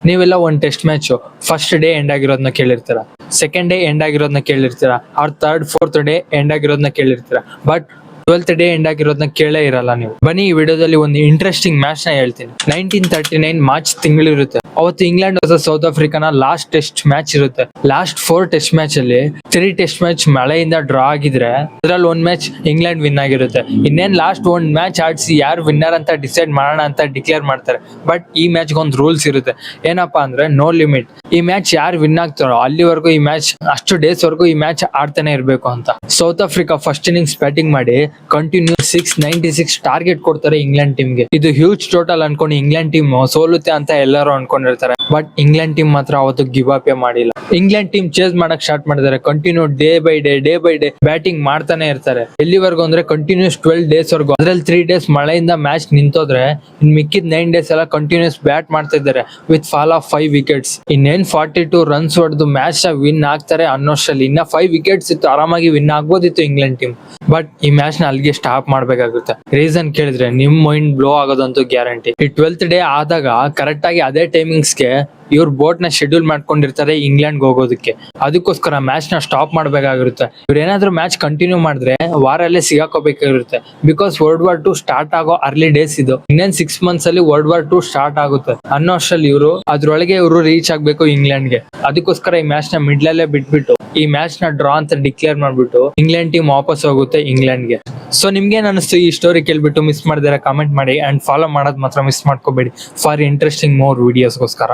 ನೀವೆಲ್ಲ ಒಂದ್ test match first day end ಆಗಿರೋದನ್ನ ಕೇಳಿರ್ತೀರ, ಸೆಕೆಂಡ್ ಡೇ ಎಂಡ್ ಆಗಿರೋದನ್ನ ಕೇಳಿರ್ತೀರ, ಅವ್ರ ಥರ್ಡ್ ಫೋರ್ತ್ ಡೇ ಎಂಡ್ ಆಗಿರೋದನ್ನ ಕೇಳಿರ್ತೀರ. ಬಟ್ 12th ಡೇ ಎಂಡ್ ಆಗಿರೋದನ್ನ ಕೇಳೇ ಇರಲ್ಲ ನೀವು. ಬನ್ನಿ ಈ ವಿಡಿಯೋದಲ್ಲಿ ಒಂದು ಇಂಟ್ರೆಸ್ಟಿಂಗ್ ಮ್ಯಾಚ್ ನ ಹೇಳ್ತೀನಿ. 1939 ಮಾರ್ಚ್ ತಿಂಗಳಿರುತ್ತೆ. ಅವತ್ತು ಇಂಗ್ಲೆಂಡ್ ವರ್ಸಸ್ ಸೌತ್ ಆಫ್ರಿಕಾನ ಲಾಸ್ಟ್ ಟೆಸ್ಟ್ ಮ್ಯಾಚ್ ಇರುತ್ತೆ. ಲಾಸ್ಟ್ 4 ಟೆಸ್ಟ್ ಮ್ಯಾಚ್ ಅಲ್ಲಿ 3 ಟೆಸ್ಟ್ ಮ್ಯಾಚ್ ಮಳೆಯಿಂದ ಡ್ರಾ ಆಗಿದ್ರೆ ಅದ್ರಲ್ಲಿ 1 ಮ್ಯಾಚ್ ಇಂಗ್ಲೆಂಡ್ ವಿನ್ ಆಗಿರುತ್ತೆ. ಇನ್ನೇನ್ ಲಾಸ್ಟ್ 1 ಮ್ಯಾಚ್ ಆಡಿಸಿ ಯಾರು ವಿನ್ನರ್ ಅಂತ ಡಿಸೈಡ್ ಮಾಡೋಣ ಅಂತ ಡಿಕ್ಲೇರ್ ಮಾಡ್ತಾರೆ. ಬಟ್ ಈ ಮ್ಯಾಚ್ ಒಂದು ರೂಲ್ಸ್ ಇರುತ್ತೆ. ಏನಪ್ಪಾ ಅಂದ್ರೆ ನೋ ಲಿಮಿಟ್. ಈ ಮ್ಯಾಚ್ ಯಾರು ವಿನ್ ಆಗ್ತಾರೋ ಅಲ್ಲಿವರೆಗೂ ಈ ಮ್ಯಾಚ್ ಅಷ್ಟು ಡೇಸ್ ವರೆಗೂ ಈ ಮ್ಯಾಚ್ ಆಡ್ತಾನೆ ಇರ್ಬೇಕು ಅಂತ. South Africa first innings batting ಮಾಡಿ ಕಂಟಿನ್ಯೂ 696 ಟಾರ್ಗೆಟ್ ಕೊಡ್ತಾರೆ ಇಂಗ್ಲೆಂಡ್ ಟೀಮ್ಗೆ. ಇದು ಹ್ಯೂಜ್ ಟೋಟಲ್ ಅನ್ಕೊಂಡು ಇಂಗ್ಲೆಂಡ್ ಟೀಮ್ ಸೋಲುತ್ತೆ ಅಂತ ಎಲ್ಲರೂ ಅನ್ಕೊಂಡಿರ್ತಾರೆ. ಬಟ್ ಇಂಗ್ಲೆಂಡ್ ಟೀಮ್ ಮಾತ್ರ ಅವತ್ತು ಗಿವ್ ಅಪ್ ಮಾಡಿಲ್ಲ. ಇಂಗ್ಲೆಂಡ್ ಟೀಮ್ ಚೇಸ್ ಮಾಡಕ್ ಸ್ಟಾರ್ಟ್ ಮಾಡಿದ್ದಾರೆ. Continue day by day batting ಮಾಡ್ತಾನೆ ಇರ್ತಾರೆ. ಎಲ್ಲಿವರೆಗೂ ಅಂದ್ರೆ ಕಂಟಿನ್ಯೂಸ್ 12 ಡೇಸ್ ವರೆಗೂ. ಅದ್ರಲ್ಲಿ 3 ಡೇಸ್ ಮಳೆಯಿಂದ ಮ್ಯಾಚ್ ನಿಂತೋದ್ರೆ ಇನ್ ಮಿಕ್ಕಿದ್ 9 ಡೇಸ್ ಎಲ್ಲ ಕಂಟಿನ್ಯೂಸ್ ಬ್ಯಾಟ್ ಮಾಡ್ತಾ ಇದ್ದಾರೆ ವಿತ್ ಫಾಲ್ ಆಫ್ 5 ವಿಕೆಟ್ಸ್. ಇನ್ನೇನ್ 42 ರನ್ಸ್ ಹೊಡೆದು ಮ್ಯಾಚ್ ವಿನ್ ಆಗ್ತಾರೆ ಅನ್ನೋಷ್ಟರಲ್ಲಿ ಇನ್ನ 5 ವಿಕೆಟ್ಸ್ ಇತ್ತು, ಆರಾಮಾಗಿ ವಿನ್ ಆಗ್ಬೋದಿತ್ತು ಇಂಗ್ಲೆಂಡ್ ಟೀಮ್. ಬಟ್ ಈ ಮ್ಯಾಚ್ ನ ಅಲ್ಲಿಗೆ ಸ್ಟಾಪ್ ಮಾಡ್ಬೇಕಾಗುತ್ತೆ. ರೀಸನ್ ಕೇಳಿದ್ರೆ ನಿಮ್ ಮೈಂಡ್ ಬ್ಲೋ ಆಗೋದಂತೂ ಗ್ಯಾರಂಟಿ. ಈ 12th ಡೇ ಆದಾಗ ಕರೆಕ್ಟ್ ಆಗಿ ಅದೇ ಟೈಮಿಂಗ್ಸ್ಗೆ ಇವ್ರ ಬೋಟ್ ನ ಶೆಡ್ಯೂಲ್ ಮಾಡ್ಕೊಂಡಿರ್ತಾರೆ ಇಂಗ್ಲೆಂಡ್ ಹೋಗೋದಕ್ಕೆ. ಅದಕ್ಕೋಸ್ಕರ ಮ್ಯಾಚ್ ನ ಸ್ಟಾಪ್ ಮಾಡ್ಬೇಕಾಗಿರುತ್ತೆ. ಇವ್ರ ಏನಾದ್ರು ಮ್ಯಾಚ್ ಕಂಟಿನ್ಯೂ ಮಾಡಿದ್ರೆ ವಾರಲ್ಲೇ ಸಿಗಾಕೋಬೇಕಾಗಿರುತ್ತೆ. ಬಿಕಾಸ್ ವರ್ಲ್ಡ್ ವಾರ್ 2 ಸ್ಟಾರ್ಟ್ ಆಗೋ ಅರ್ಲಿ ಡೇಸ್ ಇದು. ಇನ್ನೇನ್ 6 ಮಂತ್ಸ್ ಅಲ್ಲಿ ವರ್ಲ್ಡ್ ವಾರ್ 2 ಸ್ಟಾರ್ಟ್ ಆಗುತ್ತೆ ಅನ್ನೋ ಅಷ್ಟ್ರಲ್ಲಿ ಅದ್ರೊಳಗೆ ಇವರು ರೀಚ್ ಆಗ್ಬೇಕು ಇಂಗ್ಲೆಂಡ್ಗೆ. ಅದಕ್ಕೋಸ್ಕರ ಈ ಮ್ಯಾಚ್ ನ ಮಿಡ್ಲಲ್ಲೇ ಬಿಟ್ಬಿಟ್ಟು ಈ ಮ್ಯಾಚ್ ನ ಡ್ರಾ ಅಂತ ಡಿಕ್ಲೇರ್ ಮಾಡ್ಬಿಟ್ಟು ಇಂಗ್ಲೆಂಡ್ ಟೀಮ್ ವಾಪಸ್ ಹೋಗುತ್ತೆ ಇಂಗ್ಲೆಂಡ್ಗೆ. ಸೊ ನಿಮ್ಗೆ ಏನ್ ಅನಿಸ್ತು ಈ ಸ್ಟೋರಿ ಕೇಳ್ಬಿಟ್ಟು? ಮಿಸ್ ಮಾಡಿದ್ರೆ ಕಾಮೆಂಟ್ ಮಾಡಿ ಅಂಡ್ ಫಾಲೋ ಮಾಡೋದ್ ಮಾತ್ರ ಮಿಸ್ ಮಾಡ್ಕೋಬೇಡಿ ಫಾರ್ ಇಂಟ್ರೆಸ್ಟಿಂಗ್ ಮೋರ್ ವಿಡಿಯೋಸ್ಗೋಸ್ಕರ.